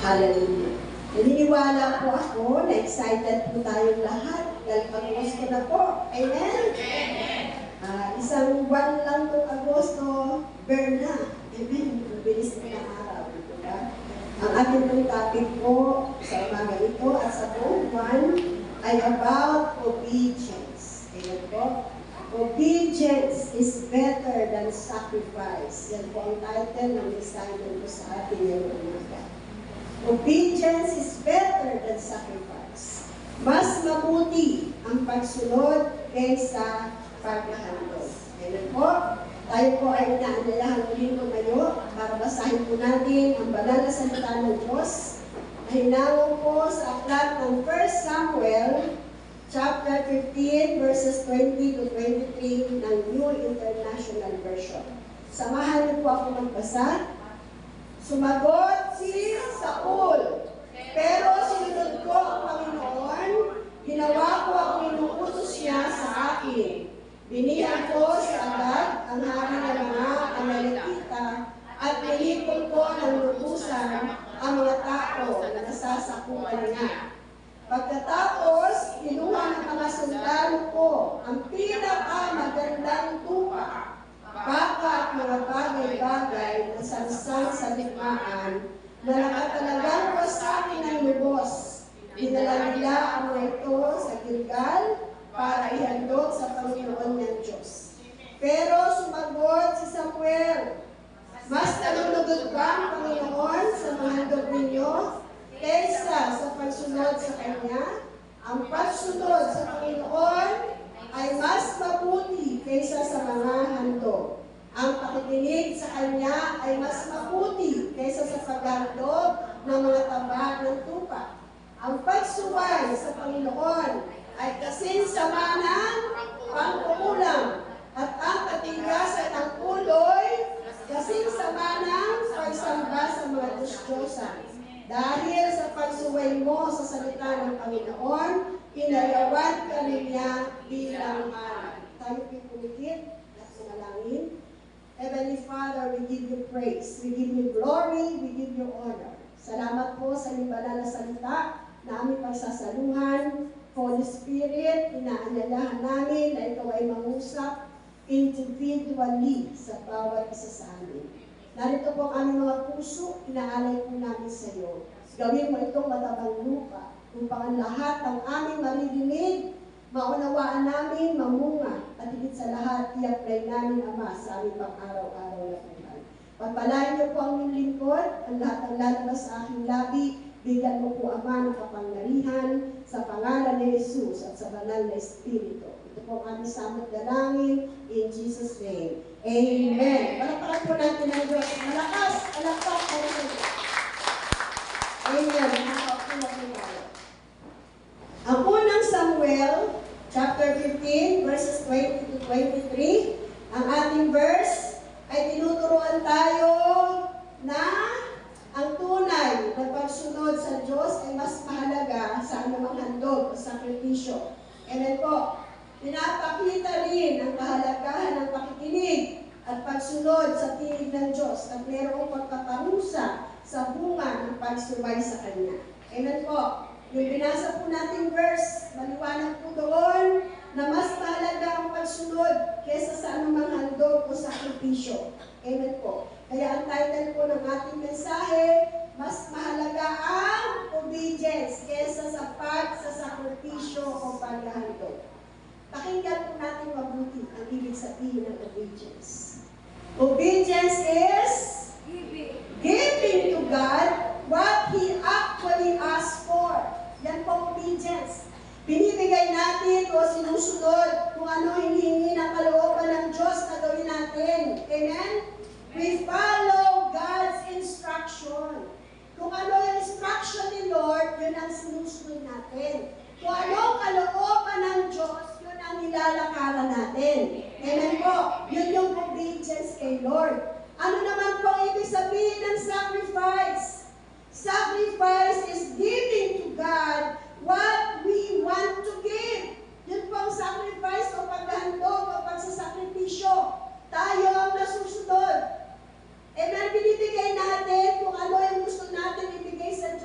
Hallelujah. Naniniwala po ako na excited po tayong lahat dahil Agosto na po. Amen? Amen. Isang buwan lang itong Agosto, burn na. Amen. Mabilis na ng araw. Diba? Ang ating pong topic po sa umaga ito at sa buong buwan ay about obedience. Amen po. Obedience is better than sacrifice. Yan po ang title ng assignment ko sa ating ngayong umaga. Obedience is better than sacrifice. Mas mabuti ang pagsunod kaysa paghahandog. Amen po. Tayo po ay inaanyayahan ulit tumayo para basahin po natin ang banal na salita ng Diyos. Hinango po sa aklat ng 1 Samuel chapter 15 verses 20 to 23 ng New International Version. Samahan niyo po ako magbasa. Sumagot si Saul, pero sinunod ko ang Panginoon, ginawa ko ang inuutos niya sa akin. Binihan ko sa agad ang hari ng mga Amalekita at pinipon ko ng lubusan ang mga tao na nasasakupan niya. Pagkatapos, kinuha ng mga sundalo ko ang pinakamagandang tupa, baka at mga bagay-bagay na sansang sa ligmaan na nakatalagang ko sa akin ng lubos. Dinala nila ang mga ito sa Gilgal para ihandog sa Panginoon ng Diyos. Pero sumagot si Samuel, mas nalulugod ba ang Panginoon sa mga handog ninyo kaysa sa pagsunod sa Kanya? Ang pagsunod sa Panginoon ay mas mabuti kaysa sa mga handog. Ang pakikinig sa Kanya ay mas mabuti kaysa sa paghandog ng mga taba ng tupa. Ang pagsuway sa Panginoon ay kasing sama ng pangkukulang at ang katigasan ng uloy kasing sama ng pagsamba sa mga Diyos-Diyosan. Dahil sa pagsuway mo sa salita ng Panginoon, inayawad ka niya bilang mana. Tayo pipumikit at sumalangin. Heavenly Father, we give you praise, we give you glory, we give you honor. Salamat po sa iyong banal na salita na aming pagsasaluhan. Holy Spirit, inaanyalahan namin na ikaw ay mangusap individually sa bawat isa sa amin. Narito po ang aming mga puso, inaalay po namin sa iyo. Gawin mo itong matabang lupa, upang ang lahat ng aming maririnig, maunawaan namin, mamunga, at higit sa lahat, i-apply namin, Ama, sa aming pang-araw-araw na buhay. Pagpalain niyo po ang inyong lingkod, ang lahat ng lalabas sa aking labi, bigyan mo po, Ama, ng kapangyarihan sa pangalan ni Jesus at sa banal na Espiritu. Ito po ang aming samot dalangin, in Jesus' name. Amen. Palakpakan po natin ang Diyos. Malakas, palakpak po natin. Amen. Ang unang Samuel, chapter 15, verses 20 to 23, ang ating verse ay tinuturuan tayo na ang tunay na pagsunod sa Diyos ay mas mahalaga sa anumang handog o sakripisyo. Amen po. Pinapakita rin ang kahalagahan ng pakikinig at pagsunod sa tinig ng Diyos at mayroong pagpaparusa sa bunga ng pagsuway sa Kanya. Amen po. Yung binasa po nating verse, maliwanag po doon na mas mahalaga ang pagsunod kaysa sa anumang handog o sakripisyo. Amen po. Kaya ang title po ng ating mensahe, mas mahalaga ang obedience kaysa sa pagsasakripisyo o paghahandog. Pakinggan po natin mabuti ang ibig sabihin ng obedience. Obedience is giving to God what He actually asked for. Yan po obedience. Binibigay natin o sinusunod kung ano hinihingi ng kalooban ng Diyos na gawin natin. Amen? We follow God's instruction. Kung ano yung instruction ni Lord, yun ang sinusunod natin. Kung ano kalooban ng Diyos, yun ang nilalakaran natin. Amen po. Yun yung obedience kay Lord. Ano naman po ang ibig sabihin ng sacrifice? Sacrifice is giving to God what we want to give. Yun po ang sacrifice o paghandog o pagsasakripisyo. Tayo ang nasusunod. Amen. Binibigay natin kung ano yung gusto natin ibigay sa Diyos.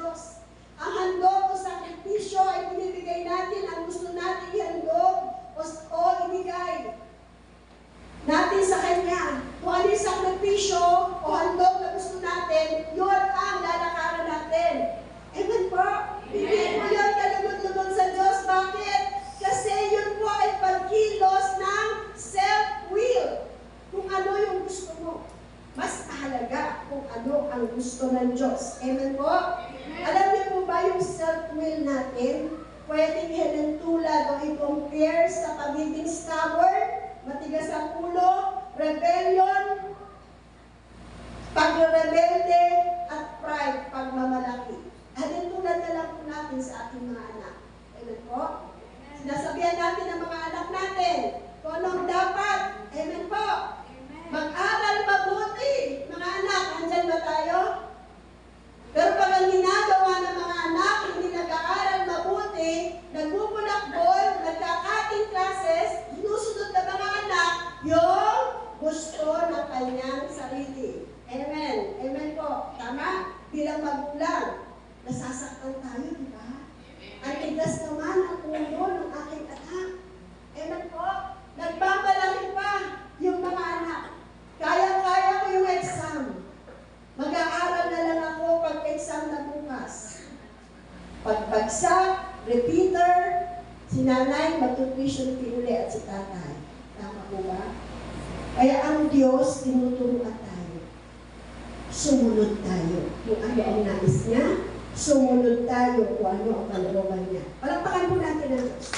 sakripisyo o handog na gusto natin, yun ang lalakaran natin. Amen po? Hindi po yun kalugod-lugod sa Diyos. Bakit? Kasi yun po ay pagkilos ng self-will. Kung ano yung gusto mo. Mas mahalaga kung ano ang gusto ng Diyos. Amen po? Alam niyo po ba yung self-will natin? Pwedeng hinentulad o i-compare sa pagiging stubborn, matigas ang ulo, rebellion, pagrebelde, at pride, pagmamalaki. Hinentulad na lang po natin sa ating mga anak. Amen po? Sinasabihan natin ang mga anak natin kung anong dapat. Amen po? Mag-aral mabuti. Mga anak, andyan ba tayo? Pero pag ang ginagawa ng mga anak, hindi nag-aaral mabuti, nagbubunak-bol, nagka-cutting classes, sinusunod ng mga anak yung gusto ng kanyang sarili. Amen. Amen po. Tama? Bilang magulang, nasasaktan tayo, di ba? Ang tigas naman ang ulo ng aking anak. Amen po. Nagbabalaki pa yung mga anak. Kaya-kaya ko yung exam. Mag-aaral na lang ako pag-exam na bukas. Pagbagsak, repeater, si nanay, mag-tuition fee uli at si tatay. Tama po ba? Kaya ang Diyos, tinuturuan tayo. Sumunod tayo. Kung ano ang nais niya, sumunod tayo kung ano ang kalooban niya. Palakpakan po natin ang Diyos.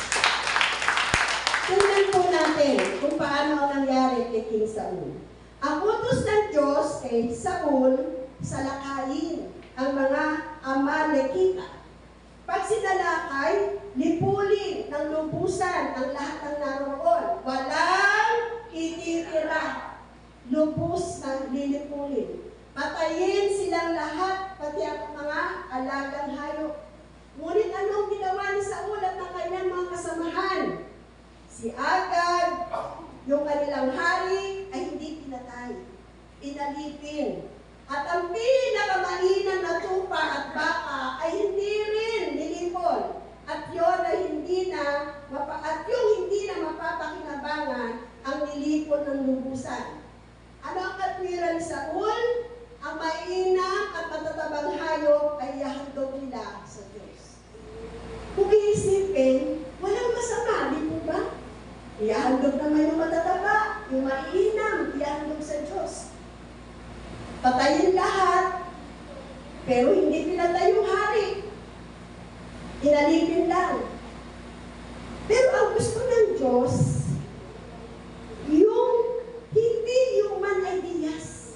Tingnan po natin kung paano ang nangyari kay King Saul. Ang utos ng Diyos kay Saul, salakayin ang mga Amalekita. Pag sinalakay, lipulin ng lubusan ang lahat ng naroon. Walang ititira. Lubos na lilipulin. Patayin silang lahat, pati ang mga alagang hayop. Ngunit anong ginawa ni Saul at ng kanyang mga kasamahan? Si Agag, yung kanilang hari, ay hindi pinatay. Inalipin. At ang pinakamainam na tupa at baka ay hindi rin nilipol. At yun ay hindi na mapapakinabangan ang nilipol ng lubusan. Ano ang katwiran ni Saul? Ang mainam at matatabang hayop ay ihahandog nila sa Diyos. Kung iisipin, walang masama, di po ba? Ihahandog naman yung matataba, yung mainam, ihahandog sa Diyos. Patayin lahat, pero hindi pinatay yung hari. Inalipin lang. Pero ang gusto ng Diyos, yung hindi human ideas.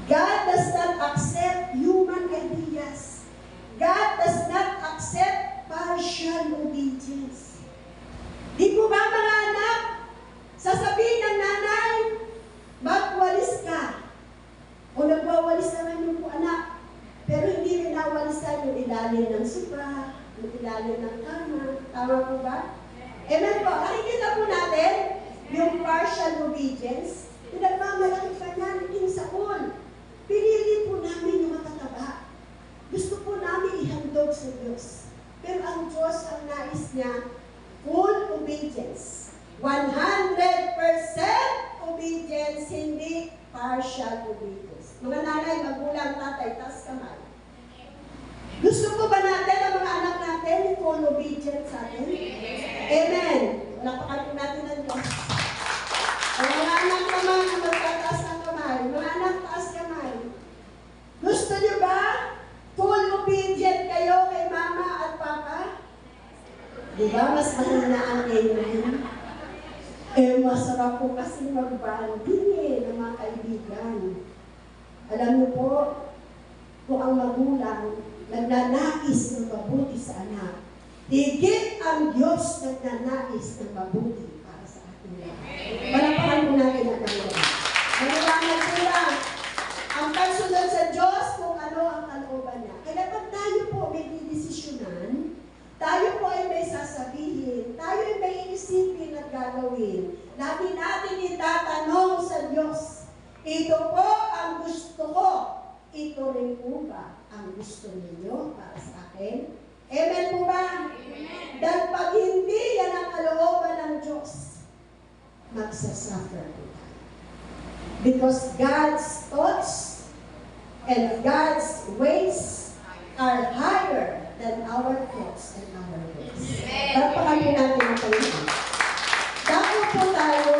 God does not accept human ideas. God does not accept partial obedience. Di po ba mga anak, sasabihin ng nanay, magwalis ka. O nagwawalis naman yung po anak, pero hindi minawalisan yung ilalim ng sopa, yung ilalim ng kama. Tama po ba? Amen po. Nakikita po natin yung partial obedience. Pinagmamalaki ka na ni King Saul. Pinili po namin yung matataba. Gusto po namin ihandog sa Diyos. Pero ang Diyos, ang nais niya, full obedience. 100% obedience, hindi partial obedience. Mga nanay, magulang, tatay, taas kamay. Gusto po ba natin ang mga anak natin full obedience sa atin? Amen. Palakpakan po natin ang Diyos. Ang mga anak naman ang magtataas ng kamay. Mga anak, taas kamay. Gusto niyo ba full obedient kayo kay mama at papa? Di ba mas mahina ang amen? Masarap po kasi mag-banding ng mga kaibigan. Alam niyo po, kung ang magulang nagnanais ng mabuti sa anak, higit ang Diyos nagnanais ng mabuti para sa ating lahat. Palakpakan po natin ang Panginoon. Maniwanag po lang ang pagsunod sa Diyos kung ano ang kalooban niya. Kaya pag tayo po may didesisyonan, tayo po ay may sasabihin, tayo ay may iisipin at gagawin, lagi natin itatanong sa Diyos, ito po ang gusto ko, ito rin po ba ang gusto ninyo para sa akin? Amen po ba? Amen. Dahil pag hindi yan ang kalooban ng Diyos, magsasuffer po tayo. Because God's thoughts and God's ways are higher than our thoughts and our ways. Pagpakamin natin ang Panginoon. Dako po tayo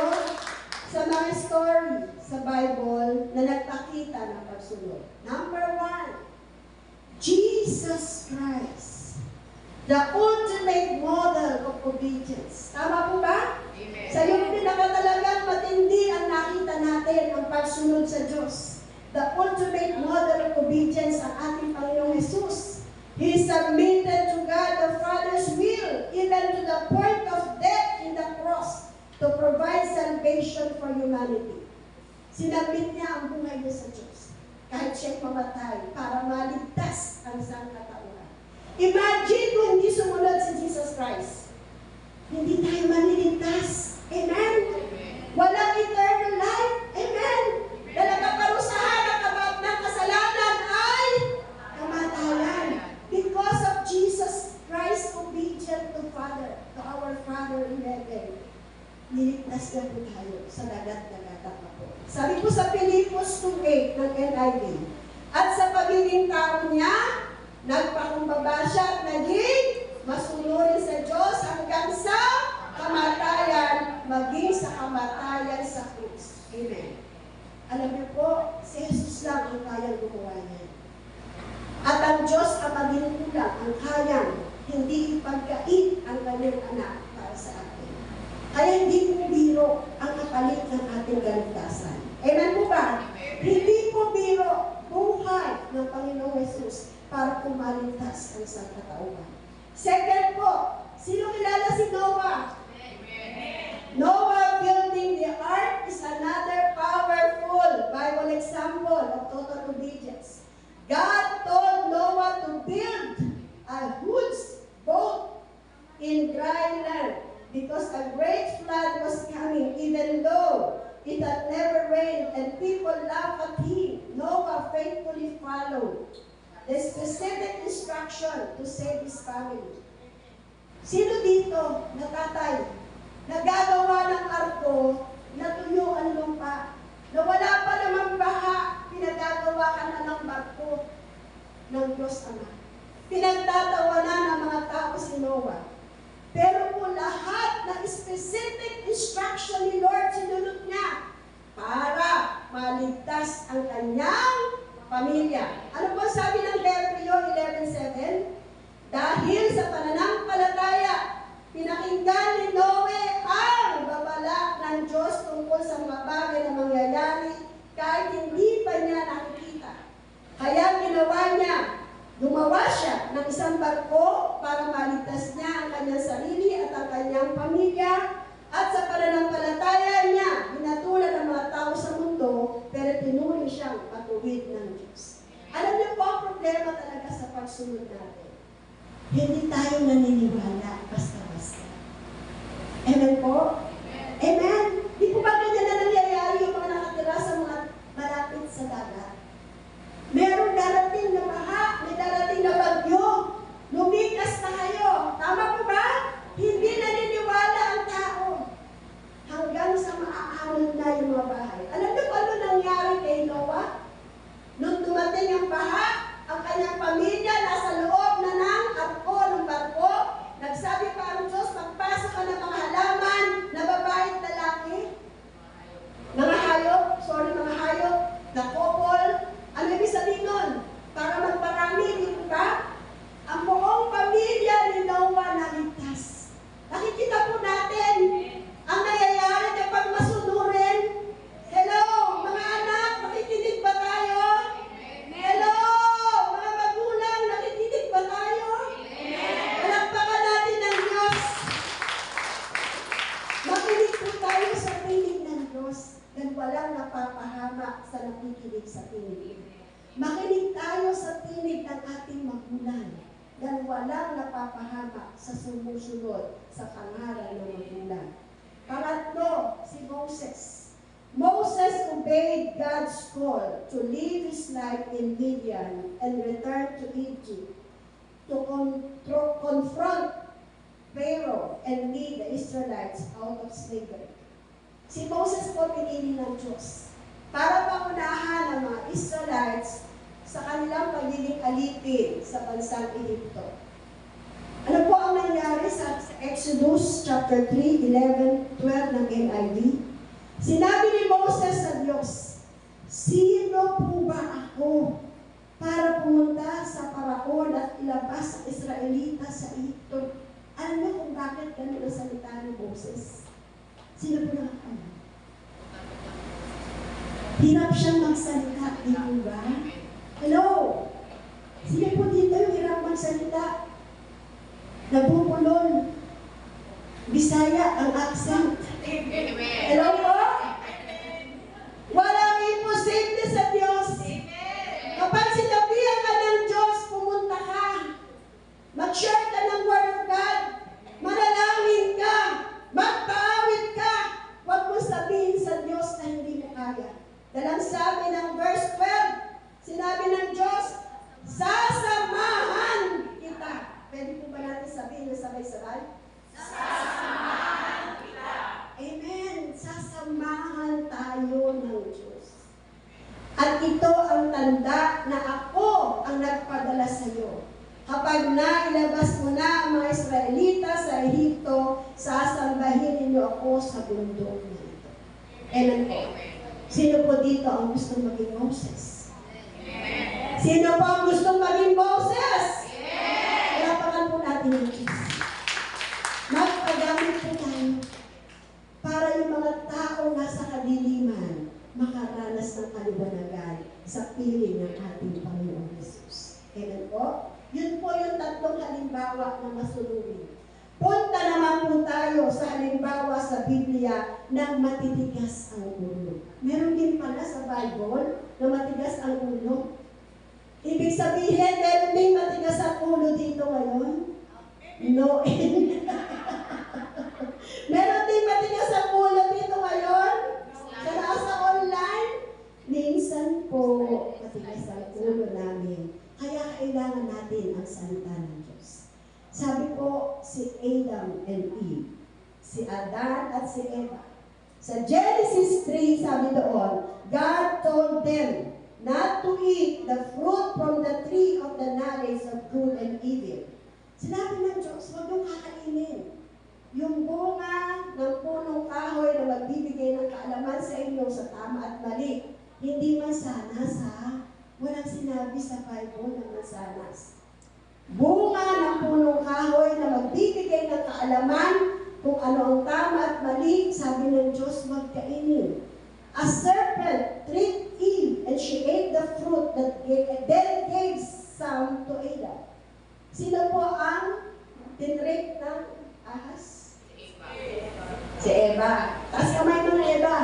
sa mga story sa Bible na nagpakita ng pagsunod. Number 1, Jesus Christ, the ultimate model of obedience. Tama po ba? Amen. Sa iyong pinakatalagang matindi ang nakita natin ang pagsunod sa Diyos. The ultimate model of obedience ang ating Panginoong Jesus. He submitted to God the Father's will, even to the point of death in the cross, to provide salvation for humanity. Sinabit niya ang buhay niya sa Diyos, kahit siya'y mamatay, para maligtas ang sangkatauhan. Imagine kung hindi sumunod si Jesus Christ. Hindi tayo maliligtas. Amen? Walang eternal life. Amen? Dahil ang kaparusahan ng kasalanan ay kamatayan. Because of Jesus Christ, obedient to Father, to our Father in heaven, niligtas na po tayo sa dagat-dagatan na po. Sabi po sa Philippus 2:8 ng NIV, at sa pagiging tao niya, nagpakumbaba siya at naging masunurin sa Diyos hanggang sa kamatayan, maging sa kamatayan sa krus. Amen. Alam niyo po, si Jesus lang ang kayang gumawa niya. At ang Diyos ang maging ulang, ang kayang hindi ipagkait ang kanyang anak para sa atin. Kaya hindi po biro ang kapalit ng ating kaligtasan. Amen po ba? Hindi po biro buhay ng Panginoong Jesus para pumaligtas ang sangkatauhan. Second po, sino kilala si Noah? Noah building the ark is another powerful Bible example of total obedience. God told Noah to build a huge boat in dry land because a great flood was coming, even though it had never rained and people laughed at him. Noah faithfully followed the specific instruction to save his family. Sino dito na tatay nagagawa ng arko na tuyo ang lupa, na wala pa namang baha, pinagagawa ka na ng barko ng Diyos Ama. Pinagtatawanan ng mga tao si Noah. Pero po lahat ng specific instruction ni Lord sinunod niya para maligtas ang kanyang pamilya. Ano po sabi ng Hebreo 11:7? Dahil sa pananampalataya, pinakinggan ni Noe ang babala ng Diyos tungkol sa mga bagay na mangyayari kahit hindi pa niya nakikita. Kaya gumawa siya ng isang barko para maligtas niya ang kanyang sarili at ang kanyang pamilya, at sa pananampalataya niya, hinatulan ang mga tao sa mundo, pero pinuri siyang patuwid ng Diyos. Alam niyo po ang problema talaga sa pagsunod natin. Hindi tayo naniniwala basta-basta. Amen po? Amen? Di po ba ganyan na nangyayari yung mga nakatira sa mga malapit sa dagat? Merong darating na baha, may darating na bagyo, lumikas na kayo. Tama po ba? Hindi naniniwala ang tao. Hanggang sa maaaral na yung mga bahay. Alam niyo kung ano nangyari kay Noah? Nung dumating ang baha, ang kanyang pamilya nasa loob na ng arko ng barko. Nagsabi pa ang Diyos, magpasok ka ng mga halaman na babae at lalaki. Mga hayop, na couple. Ano ibig sabihin nun? Para magparami, di ba? Ang buong pamilya ni Noah naligtas. Nakikita po natin ang nangyayari kapag masunurin. Hello, mga anak, nakikinig ba tayo? Hello, mga magulang, nakikinig ba tayo? Palakpakan natin ng Diyos. Makinig po tayo sa tinig ng Diyos dahil walang napapahama sa nakikinig sa tinig. Makinig tayo sa tinig ng ating magulang dahil walang napapahama sa sumusunod sa pangaral ng magulang. Pangatlo, si Moses. Moses obeyed God's call to leave his life in Midian and return to Egypt to confront Pharaoh and lead the Israelites out of slavery. Si Moses po pinili ng Diyos. para pangunahan ang mga Israelites sa kanilang pagiging alipin sa bansang Ehipto. Ano po ang nangyari sa Exodus chapter 3, 11, 12 ng NIV? Sinabi ni Moses sa Diyos, sino po ba ako para pumunta sa Paraon at ilabas ang Israelita sa Ehipto? Alam niyo kung bakit ganun ang salita ni Moses? Sino po nakakala? Hirap siyang magsalita, di po ba? Hello? Sino po dito yung hirap magsalita? Nabubulol. Bisaya ang accent. Hello po? Walang imposible sa Diyos. Kapag sinabihan ka ng Diyos, pumunta ka. Mag-share ka ng Word of God. Manalangin ka. Magpaawit ka. Huwag mo sabihin sa Diyos na hindi mo kaya. Dalang sabi ng verse 12, sinabi ng Diyos, sasamahan kita. Pwede po ba natin sabihin na sabay-sabay? Sasamahan kita. Amen. Sasamahan tayo ng Diyos. At ito ang tanda na ako ang nagpadala sa iyo. Kapag nailabas mo na ang mga Israelita sa Ehipto, sasambahin ninyo ako sa bundok na ito. Amen po. Sino po dito ang gustong maging Moses? Amen. Sino po ang gustong maging Moses? Amen. Kalapakan po natin yung Diyos. Magpagamit po tayo para yung mga tao nasa kadiliman makaranas ng kaliwanagan sa piling ng ating Panginoon Jesus. Amen po? Yun po yung tatlong halimbawa na masunurin. Punta naman po tayo sa halimbawa sa Biblia ng matitigas ang ulo. Meron din pala sa Bible na matigas ang ulo. Ibig sabihin, meron din matigas ang ulo dito ngayon? No. Meron din matigas ang ulo dito ngayon? Sa online? Minsan po, matigas ang ulo namin. Kaya kailangan natin ang salita ng Diyos. Sabi po, si Adam and Eve, si Adan at si Eva. Sa Genesis 3, sabi doon, God told them not to eat the fruit from the tree of the knowledge of good and evil. Sinabi ng Diyos, huwag yung kakainin. Yung bunga ng punong kahoy na magbibigay ng kaalaman sa inyo sa tama at mali, hindi man sana sa walang sinabi sa Bible na mansanas. Bunga ng punong kahoy na magbibigay ng kaalaman kung ano ang tama at mali, sabi ng Diyos, magkainin. A serpent tricked Eve and she ate the fruit that then gave some to Adam. Sino po ang tinrick ng ahas? Si Eva. Taas kamay mga Eva.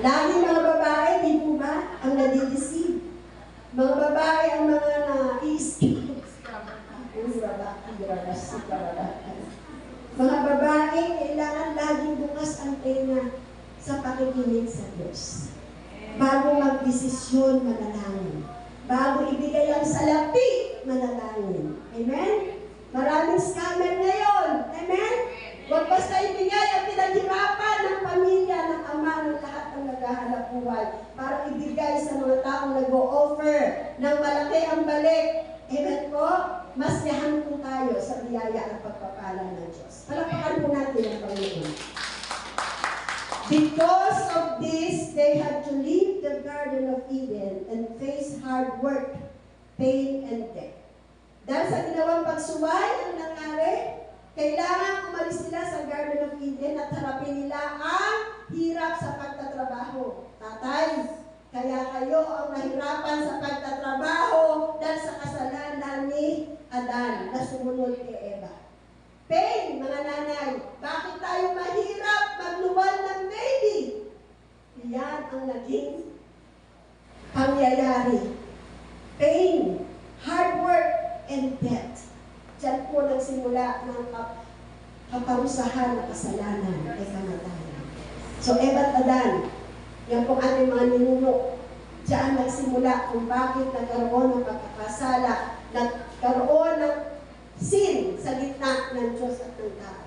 Lagi mga babae, di po ba, ang nadideceive. Mga babae ang mga na-i-skip. Mga babae, kailangan laging bukas ang tenga sa pakikinig sa Diyos. Bago magdesisyon, manalangin. Bago ibigay ang salapi, manalangin. Amen? Maraming scammer ngayon. Amen? Huwag basta ibigay ang pinaghirapan ng pamilya, ng ama, ng lahat ng naghahanap buhay para ibigay sa mga taong nag-o-offer ng malaki ang balik. Amen po? Masyahan po tayo sa biyaya at pagpapala ng Diyos. Palakpakan po natin ang Panginoon. Because of this, they had to leave the Garden of Eden and face hard work, pain, and death. Dahil sa ginawang pagsuway, ang nangyari, kailangan umalis sila sa Garden of Eden at harapin nila ang hirap sa pagtatrabaho. Tatay, kaya kayo ang nahirapan sa pagtatrabaho dahil sa kasalanan ni Adan na sumunod kay Eva. Pain, mga nanay, bakit tayo mahirap magluwal ng baby? Yan ang naging pangyayari. Pain, hard work, and death. Diyan po nagsimula ng kaparusahan na kasalanan ay kamatayan. So, Eva at Adan, yan po ating mga ninuno. Diyan nagsimula kung bakit nagkaroon ng pagkakasala, nagkaroon ng sin sa gitna ng Diyos at ng tao.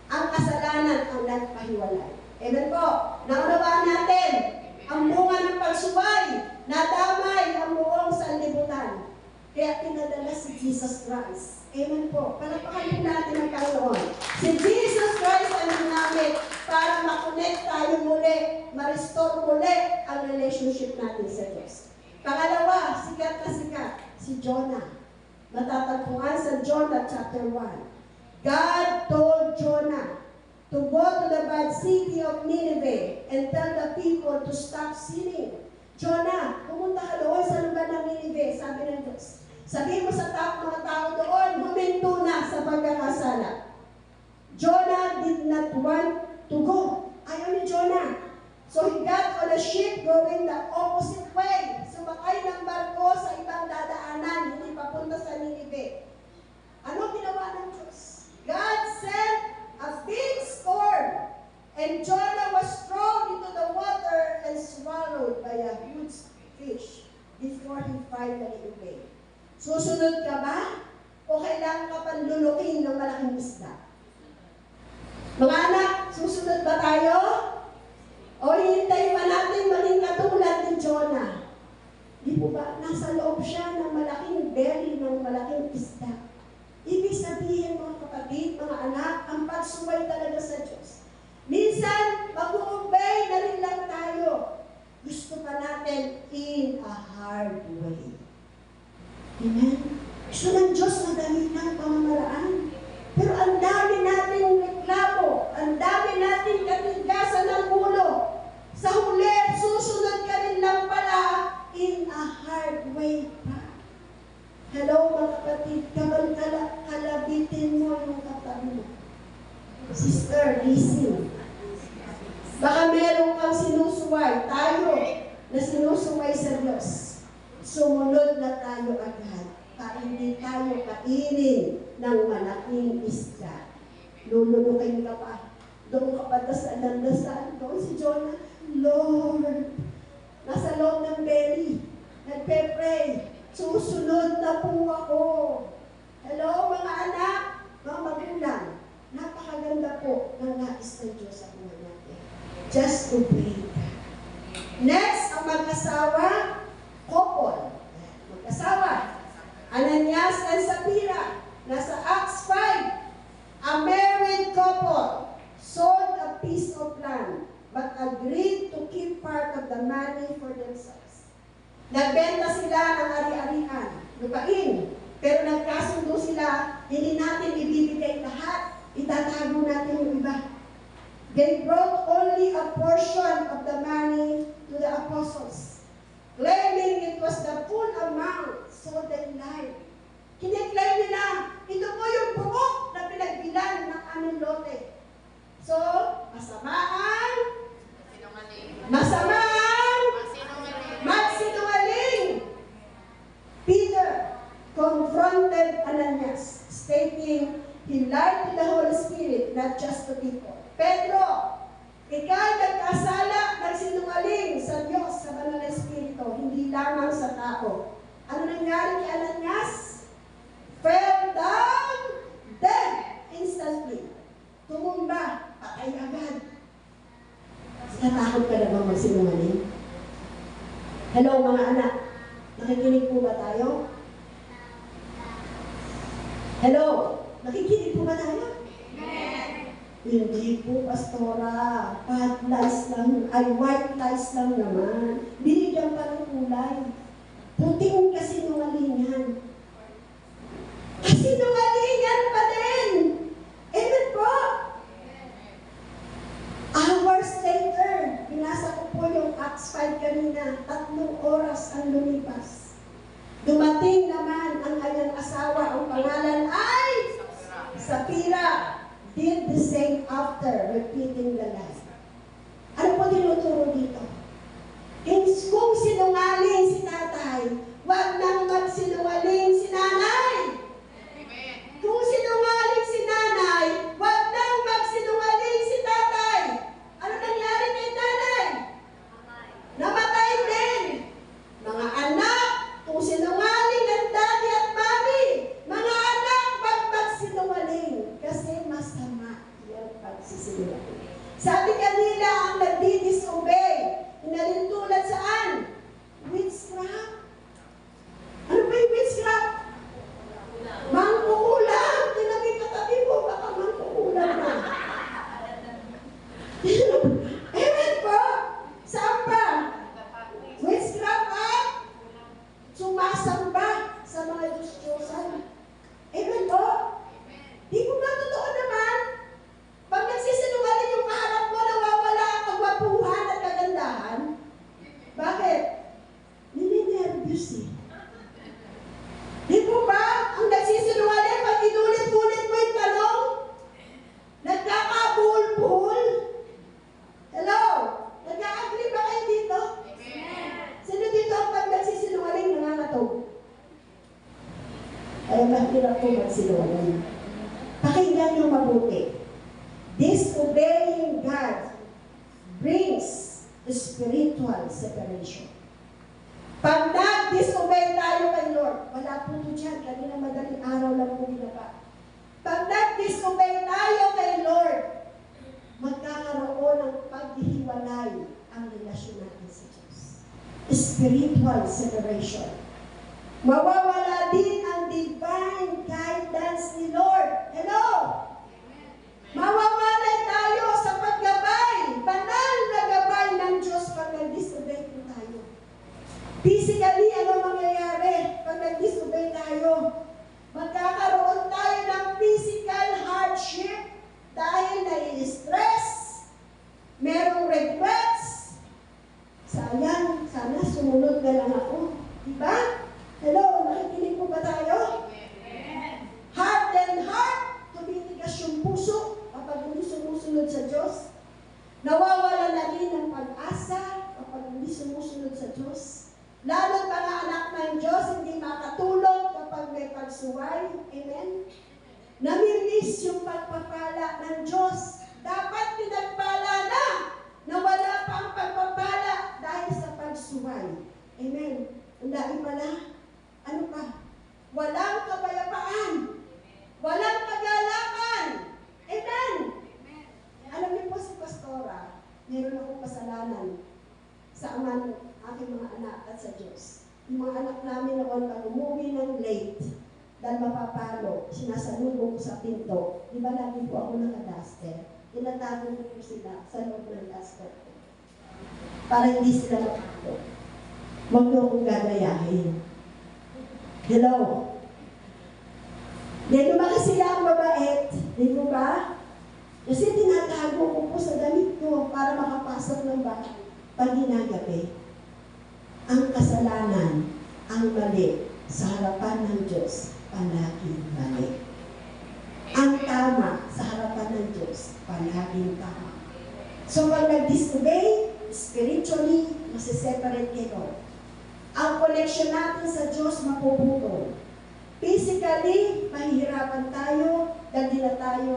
Ang kasalanan ang nagpahiwalay. Amen po. Naunawaan natin ang bunga ng pagsuway, nadamay ang buong sanlibutan. Kaya pinadala si Jesus Christ. Amen po. Palakpakan natin ang Panginoon. Si Jesus Christ ang ginamit para makonect tayo muli, ma-restore muli ang relationship natin sa Diyos. Pangalawa, sikat na sikat, si Jonah. Matatagpuan sa Jonah chapter 1. God told Jonah to go to the bad city of Nineveh and tell the people to stop sinning. Jonah, pumunta ka doon sa lugar ng Nineveh, sabi ng Diyos. Sabihin mo sa mga tao doon, huminto na sa pagkakasala. Jonah did not want to go. Ayaw ni Jonah. So he got on a ship going the opposite way. Sumakay ng barko sa ibang dadaanan, hindi papunta sa Nineveh. Ano ginawa ng Diyos? God sent a big storm, and Jonah was thrown into the water and swallowed by a huge fish before he finally obeyed. Susunod ka ba? O kailangan ka panlulukin ng malaking isda? Mga anak, susunod ba tayo? O hintay pa natin maging katulad ni Jonah? Di po ba, nasa loob siya ng malaking belly ng malaking isda. Ibig sabihin, mga kapatid, mga anak, ang pagsuway talaga sa Diyos. Minsan, mag-uubay na rin lang tayo. Gusto pa natin in a hard way. Amen? Gusto ng Diyos na dahilan pamamaraan. Pero ang dami nating reklamo, ang dami nating katigasan ng ulo. Sa huli, susunod ka rin lang pala in a hard way pa. Hello mga kapatid, kalabitin mo yung katabi mo. Sister, listen. Baka meron kang sinusuway, tayo na sinusuway sa Diyos. Sumunod na tayo agad para hindi tayo kainin ng malaking isda. Lulunukin ka pa. Doon ka pa dasal. Doon si Jonah, Lord, nasa loob ng belly, nagpe-pray, susunod na po ako. Hello mga anak, mga magulang, napakaganda po ng nais ng Diyos sa buhay natin. Just obey God. Next, ang mag-asawa, couple. Mag-asawa, Ananias and Sapphira, nasa Acts 5. A married couple sold a piece of land but agreed to keep part of the money for themselves. Nagbenta sila ng ari-arian, lupain, pero nagkasundo sila, hindi natin ibibigay lahat, itatago natin yung iba. They brought only a portion of the money to the apostles, claiming it was the full amount, so they lied. Kiniklaim nila, ito po yung buo na pinagbilan ng aming lote. So, masamaan, magsinungaling. Peter confronted Ananias, stating he lied to the Holy Spirit, not just to people. Pedro, ikaw nagkasala, nagsinungaling sa Diyos, sa Banal na Espiritu, hindi lamang sa tao. Ano nangyari kay Ananias? Fell down, dead instantly. Tumumba, patay agad. Natakot ka na bang magsinungaling? Hello mga anak, nakikinig po ba tayo? Hello, nakikinig po ba tayo? Hindi po, pastora. White lies lang naman. Binigyan pa ng kulay. Puting kasinungalingan. Kasinungalingan pa din! Amen po! Hours later, binasa ko po yung Acts 5 kanina, 3 oras ang lumipas. Dumating naman ang kanyang asawa, ang pangalan ay Sapphira. Did the same after repeating the lie. Ano po tinuturo dito? Kung sinungaling si tatay, wag nang magsinungaling si nanay. Amen. Kung sinungaling si nanay, wag nang magsinungaling si tatay. Ano nangyari kay nanay? Namatay din. Mga anak, kung sinungaling ang daddy at mommy, mga anak, wag magsinungaling. Kasi masama yung pagsisinungaling. Sabi kanila, Diyos eh. Di po ba? Ang nagsisinungaling, pag inulit-ulit mo yung tanong, nagkakabuhol-buhol. Hello? Nagka-agree ba kayo dito? Sino dito ang pag nagsisinungaling nangangatog? Ay, mahirap po magsinungaling. Pakinggan niyo mabuti. Disobeying God brings the spiritual separation. Pag nag-disobey tayo kay Lord, wala po ito dyan, kanina madaling araw lang po ginaba. Pag nag-disobey tayo kay Lord, magkakaroon ng paghihiwalay ang relasyon natin sa Diyos. Spiritual separation. Mawawala din ang divine guidance ni Lord. Hello? Mawawalay tayo sa paggabay, banal na gabay ng Diyos pag nag-disobey tayo. Physically, ano mangyayari pag nag-disobey tayo? Magkakaroon tayo ng physical hardship dahil nai-stress, merong regrets. Sayang, sana sumunod na lang ako. Diba? Hello, nakikinig po ba tayo? Heart and heart, tumitigas yung puso kapag hindi sumusunod sa Diyos. Nawawala na rin ang pag-asa kapag hindi sumusunod sa Diyos. Lalo't mga anak ng Diyos, hindi makatulog kapag may pagsuway. Amen? Namimiss yung pagpapala ng Diyos. Dapat pinagpala na wala pa ang pagpapala dahil sa pagsuway. Amen? Ang dahil pala, ano pa? Walang kapayapaan. Walang kagalakan. Amen? Alam niyo po si Pastora, meron akong kasalanan sa ama ng aking mga anak at sa Diyos. Yung mga anak namin noon pag umuwi ng late, dahil mapapalo, sinasalubong ko sa pinto. Di ba lagi po ako naka-duster? Tinatago ko sila sa loob ng duster ko. Para hindi sila mapalo. Huwag niyo akong gagayahin. Hello? Di lumaki sila ang mabait. Di mo ba? Kasi tinatago ko po sa damit ko para makapasok ng bahay pag ginagabi. Ang kasalanan, ang mali sa harapan ng Diyos, palaging mali. Ang tama sa harapan ng Diyos, palaging tama. So pag nag-disobey, spiritually, masiseparate kayo. Ang connection natin sa Diyos mapuputol. Physically, mahihirapan tayo, dahil na tayo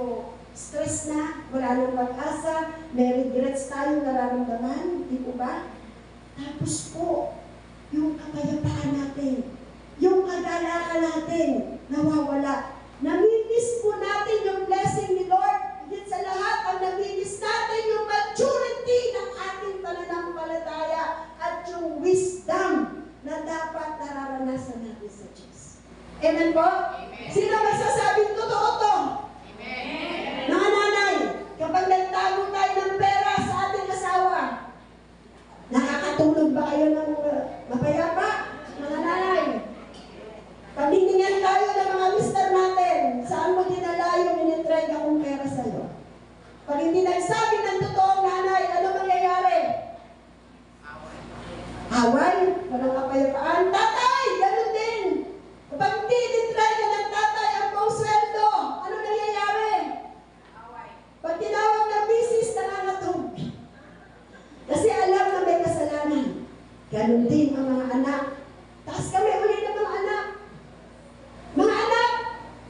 stress na, wala nang pag-asa, may regrets tayong nararamdaman, di po ba? Tapos po, yung kapayapaan natin, yung kagalakan natin, nawawala. Namimiss po natin yung blessing ni Lord. Higit sa lahat, ang namimiss natin yung maturity ng ating pananampalataya at yung wisdom na dapat nararanasan natin sa Diyos. Amen po? Amen. Sino magsasabing totoo to? Amen. Mga nanay, kapag nagtago tayo ng pera sa ating asawa, nakakatulog ba kayo ng mapayapa? Mga nanay, pagdiningan tayo ng mga mister natin, saan mo dinala yung inintrega kong pera sa'yo? Pag hindi nagsabi ng totoong nanay, ano mangyayari? Away, walang kapayapaan. Tatay, ganun din. Kapag hindi inintrega ng tatay ang buong sweldo, ano nangyayari? Pag tinawag ng misis, nangangatog. Kasi alam na may kasalanan. Ganun din ang mga anak. Taas kami ulit ng mga anak. Mga anak,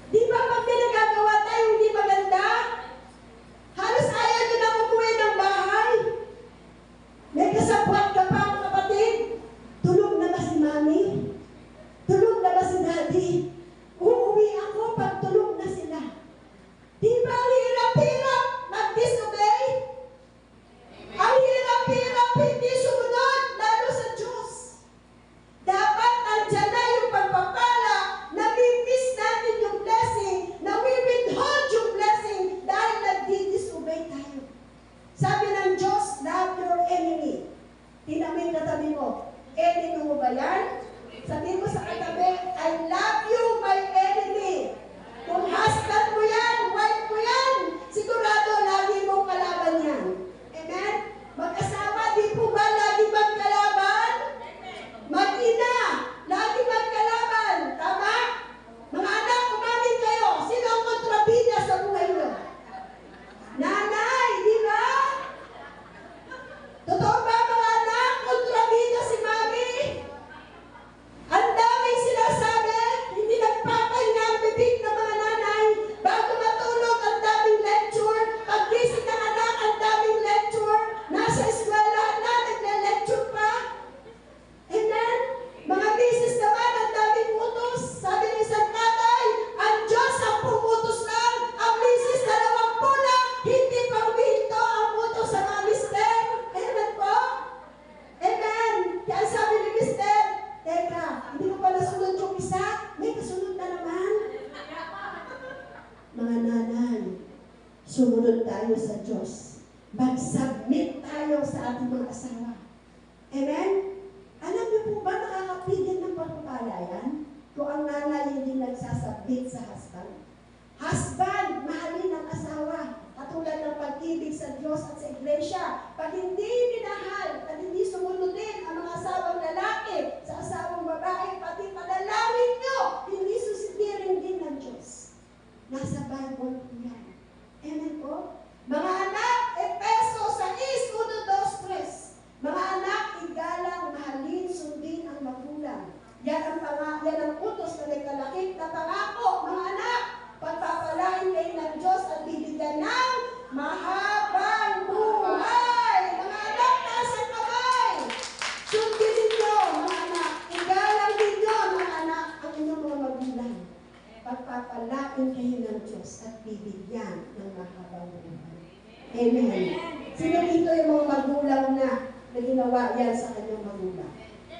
di ba pag may nagagawa tayo hindi maganda? Halos ayaw nyo na umuwi ng bahay. May kasabwat ka pa ang kapatid. Tulog na ba si mami? Tulog na ba si daddy? Uuwi ako pag tulog na sila. Di ba ang hirap-hirap mag-disobey? Ang hirap-hirap hindi sumunod, lalo sa Diyos. Dapat andyan na kabit sa husband. Husband, mahalin ang asawa. Katulad ng pag-ibig sa Diyos at sa Iglesia. Pag hindi minahal, pag hindi sumunodin ang mga asawang lalaki sa asawang babae, pati padalawin nyo, hindi susipirin din ng Diyos. Nasa Bible po yan. Amen po? Mga anak, Efeso 6:1-2-3. Mga anak, igalang, mahalin, sundin ang magulang. Yan ang utos na may kalakip na pangako, mga anak. Pagpapalain kayo ng Diyos at bibigyan ng mahabang buhay. Mga anak, nasa kamay. Sundin ninyo, mga anak. Igalang ninyo, mga anak, ang inyong mga magulang. Pagpapalain kayo ng Diyos at bibigyan ng mahabang buhay. Amen. Sino dito yung mga magulang na ginawa yan sa kanyang magulang?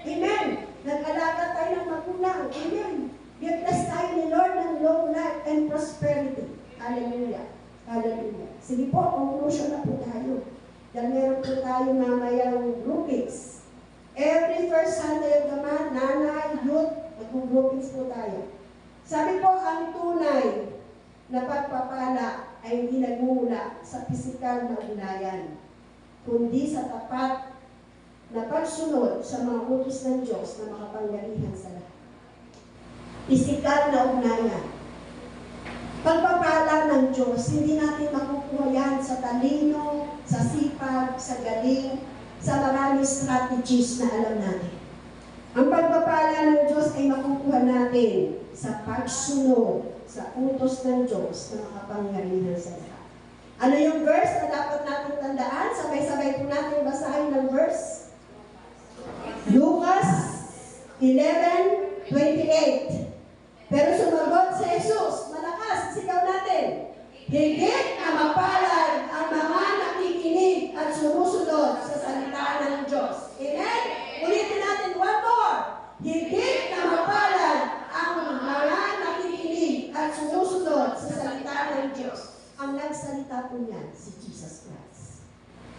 Amen. Nag-alaga tayo ng magulang. Amen. Bless tayo ni Lord ng long life and prosperity. Hallelujah. Hallelujah. Sige po, conclusion na po tayo. Dahil meron po tayo mamayang groupings. Every first Sunday of the month, nanay, youth, mag-groupings po tayo. Sabi po, ang tunay na pagpapala ay hindi nagmumula sa pisikal na ugnayan, kundi sa tapat na pagsunod sa mga utos ng Diyos na makapangyarihan sa lahat. Pisikal na ugnayan. Pagpapala ng Diyos, hindi natin makukuha yan sa talino, sa sipag, sa galing, sa maraming strategies na alam natin. Ang pagpapala ng Diyos ay makukuha natin sa pagsunod sa utos ng Diyos na makapangyarihan sa lahat. Ano yung verse na dapat natin tandaan? Sabay-sabay po natin basahin ng verse. Lucas 11:28. Pero sumagot si Jesus, malakas, sigaw natin, higit na mapalad ang mga nakikinig at sumusunod sa salita ng Diyos. Amen? Ulitin natin one more. Higit na mapalad ang mga nakikinig at sumusunod sa salita ng Diyos. Ang nagsalita po niyan, si Jesus Christ.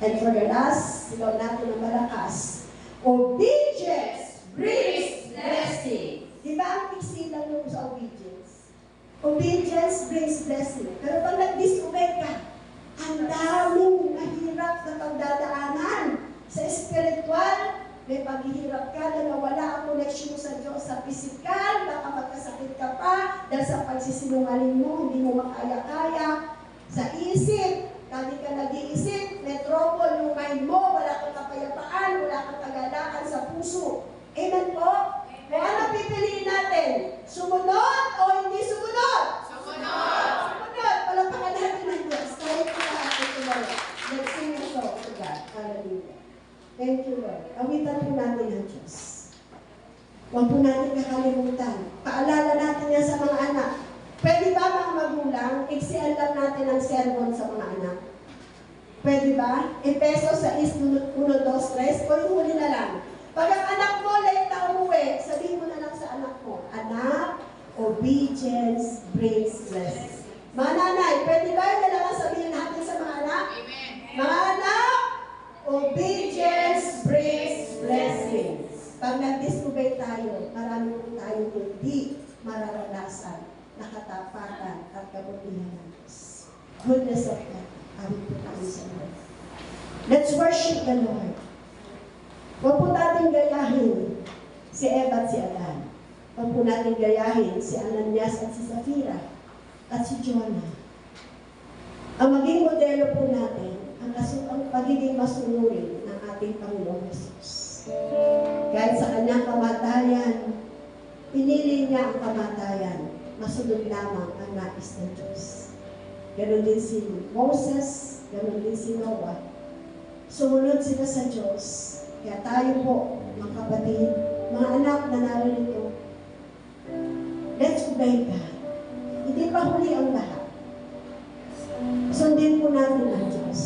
And for the last, sigaw natin ng malakas, obedience brings blessing. Diba ang fixing lang yung sa obedience? Obedience brings blessing. Pero pag nag-disobey ka, ang daming mahirap na pagdadaanan. Sa spiritual, may paghihirap ka na nawala ang connection mo sa Diyos. Sa physical, baka magkasakit ka pa dahil sa pagsisinungaling mo, hindi mo makaya-kaya. Sa isip, dahil ka nag-iisip, may trouble yung mind mo, wala kang kapayapaan, wala kang kagalakan sa puso. Amen po? Kung ano pipiliin natin? Sumunod o hindi sumunod? Sumunod! Sumunod! Palapakan natin ng Diyos. Kahit na natin tumala. Let's sing a song to God. Hallelujah. Thank you, Lord. Awitan po natin ang Diyos. Huwag po natin kakalimutan. Paalala natin yan sa mga anak. Pwede ba mga magulang, iksian lang natin ang sermon sa mga anak? Pwede ba? Efeso 6:1-2-3 o yung huli na lang. Pag ang anak mo late na umuwi, sabihin mo na lang sa anak mo, anak, obedience brings blessing. Mga nanay, pwede ba yung dalawa sabihin natin sa mga anak? Amen. Mga anak, obedience brings blessings. Pag nag-disobey tayo, marami po tayo hindi mararanasan na katapatan at kabutihan ng Diyos. Goodness of God. Amin po tayo sa Lord. Let's worship the Lord. Huwag po natin gayahin si Eva at si Adan. Huwag po natin gayahin si Ananias at si Safira at si Jonah. Ang maging modelo po natin, ang pagiging masunurin ng ating Panginoong Jesus. Kahit sa kanyang kamatayan, pinili niya ang kamatayan, masunod lamang ang nais ng Diyos. Ganon din si Moses, ganon din si Noah. Sumunod sila sa Diyos. Kaya tayo po, mga kapatid, mga anak na narito, let's obey God. Hindi pa huli ang lahat. Sundin po natin ang Diyos.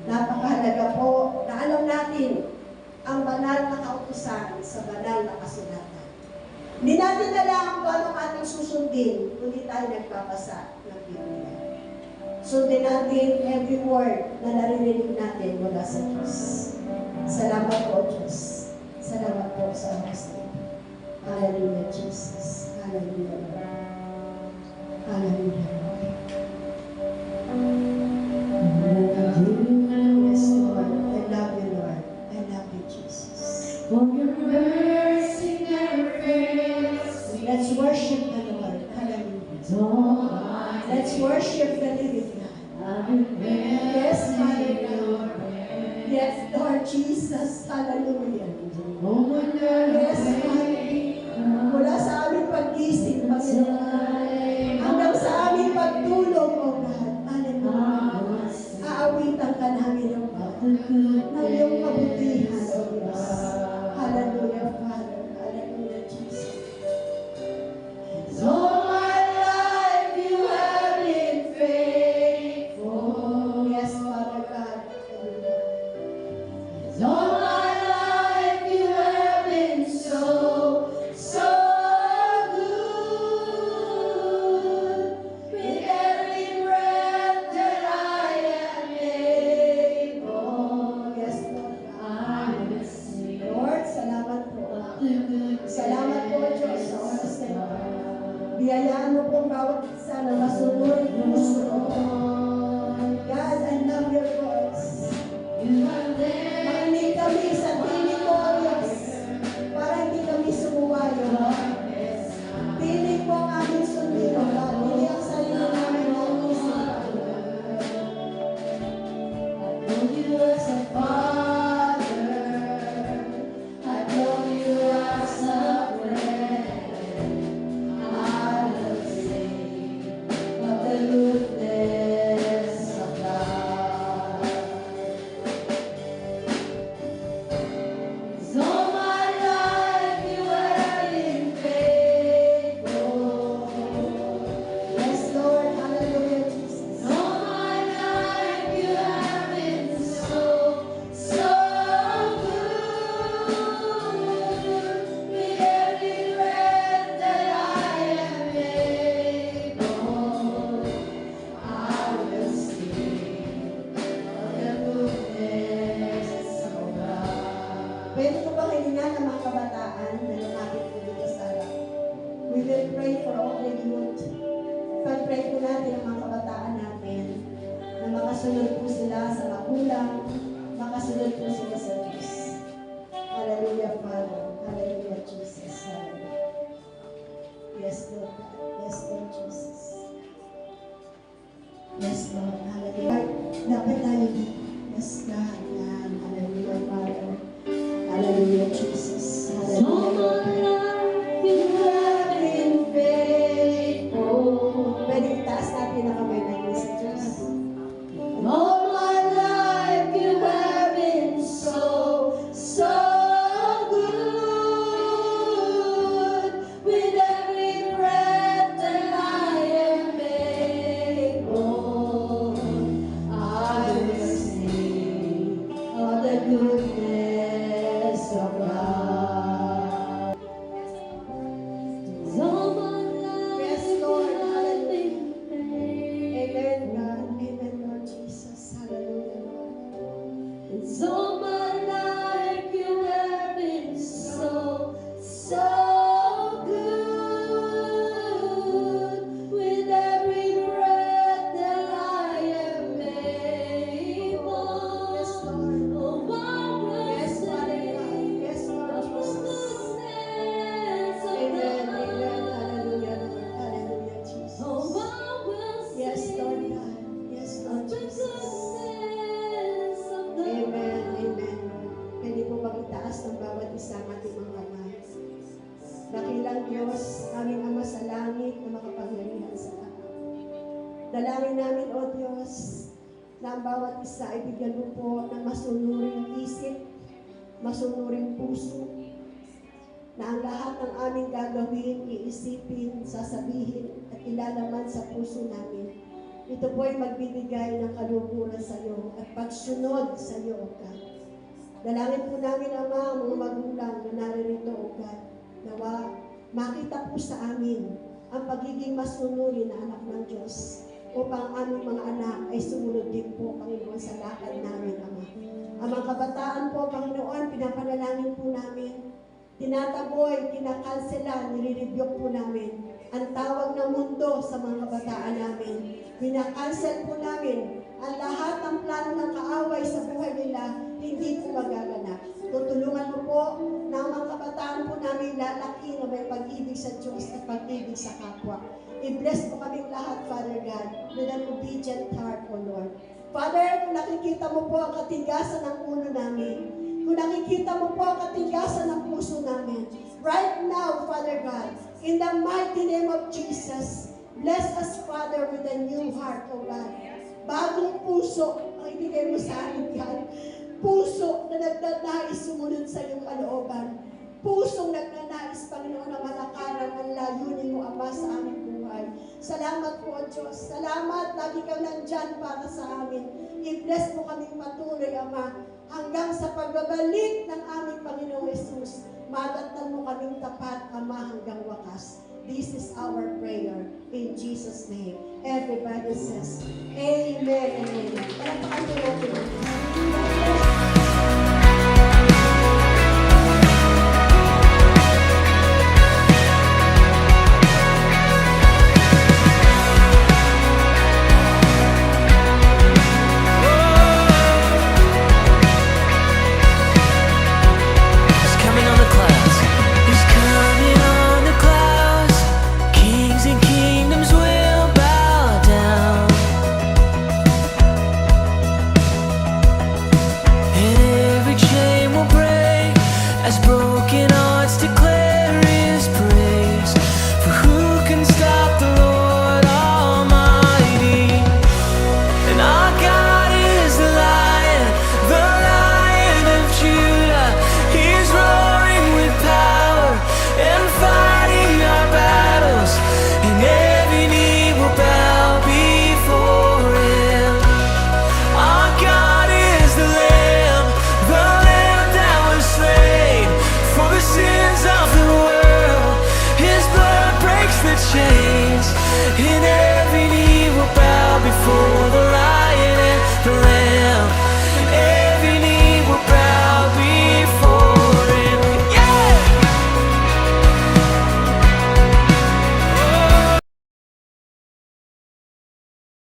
Napakahalaga po na alam natin ang banal na kautusan sa banal na kasulatan. Hindi natin alam kung anong ating susundin, kundi tayo nagpapasa ng Biblia. Sundin natin every word na naririnig natin mula sa Diyos. Salamat po, Diyos. Salamat po sa oras na ito. Hallelujah, Jesus. Hallelujah, Lord. Hallelujah. Yes, Lord. I love you, Lord. I love you, Jesus. For your mercy never fails. Let's worship the Lord. Hallelujah. All I Let's worship the living God. Yes, Father God. Yes, Lord Jesus. Hallelujah. Yes, Father. Mula sa aming pag-isip, Panginoon, hanggang sa aming pagtulog, O God. Hallelujah. Aawitan ka namin, O God, ng iyong kabutihan, O Diyos. Hallelujah, Father. Hallelujah, Jesus. All my life you have been faithful. Yes, Father God. All my life you have been so good. With every breath that I am able, Yes, Lord God. I will sing Lord, salamat po. of the goodness Salamat po, Diyos, sa oras na ito. of Biyayaan mo po ang bawat isa na masunod puso. God, I love your voice. you are there. Makinig kami sa tinig mo, O Diyos, para hindi kami sumuwayo. Tinig mo ang aming sundin, O God. Hindi ang sarili namin ang isip. I know you as a father. I know you as a friend. I will sing of the goodness of God. 'Cause all my life you have been faithful. Yes, Lord. Hallelujah, Jesus. All my life you have been so good. With every breath that I am able, I will sing of the goodness of God. Pwede ko bang hininga ng mga kabataan na lumapit po dito sa harap? We will pray for all the youth. Pag-pray po natin ang mga kabataan natin na makasunod po sila sa magulang, makasunod po sila sa Diyos. Hallelujah, Father. Hallelujah, Jesus. Hallelujah. Yes, Lord. Yes, Lord Jesus. Yes, Lord. Hallelujah. Dapat tayo dito. Yes, God. Yan. Hallelujah, Father. Hallelujah, Jesus. All Hallelujah, Lord. my life you have been faithful. Pwede itaas natin ang kamay natin sa Diyos. All my life you have been so good. With every breath that I am able, I will sing of the goodness of God. 'Cause all my life Yes, Lord. you have been Amen, God. Amen, Lord Jesus. Hallelujah, Lord. It's all my life you have been so good. With every breath that I am able, Yes, Lord. oh, I will Yes, Father God. sing Yes, Lord of the Jesus. goodness of Amen, amen. God. Hallelujah, Lord. Hallelujah, Jesus. Oh, I will Yes, Lord sing God. Yes, of Lord the Jesus. goodness of God. Amen, amen. Pwede po bang itaas ng bawat isa ang ating mga kamay? Dakilang Diyos, aming Ama sa langit na makapangyarihan sa lahat. Dalangin namin, O Diyos, na ang bawat isa ay bigyan mo po ng masunuring isip, masunuring puso, na ang lahat ng aming gagawin, iisipin, sasabihin, at ilalaman sa puso namin. Ito po ay magbibigay ng kaluguran sa iyo at pagsunod sa iyo, O God. Dalangin po namin, Ama, ang mga magulang na naririto, O God. Nawa, makita po sa amin ang pagiging masunurin na anak ng Diyos upang aming mga anak ay sumunod din po, Panginoon, sa lakad namin, Ama. Ang mga kabataan po, Panginoon, pinapanalangin po namin, tinataboy, kinakansela, nire-rebuke po namin ang tawag ng mundo sa mga kabataan namin. Binakansel po namin ang lahat ng plano ng kaaway sa buhay nila, hindi po magaganap. Tutulungan mo po na ang mga kabataan po namin lalaki na may pag-ibig sa Diyos at pag-ibig sa kapwa. I-bless mo kaming lahat, Father God, with an obedient heart, O Lord. Father, kung nakikita mo po ang katigasan ng ulo namin, kung nakikita mo po ang katigasan ng puso namin, right now, Father God, in the mighty name of Jesus, bless us, Father, with a new heart, O God. Bagong puso ang ibigay mo sa amin, God. Puso na nagnanais sumunod sa iyong kalooban. Pusong nagnanais, Panginoon, ang malakaran ang layunin mo, Ama, sa aming buhay. Salamat po, O Diyos. Salamat, lagi kang nandyan para sa amin. I-bless mo kaming patuloy, Ama, hanggang sa pagbabalik ng aming Panginoong Jesus. Madatnan mo kaming tapat, Ama, hanggang wakas. This is our prayer in Jesus' name. Everybody says, Amen and Amen. Palakpakan po natin. He's coming on the clouds. He's coming on the clouds. Kings and kingdoms will bow down. And every chain will break as broken hearts declare His praise. For who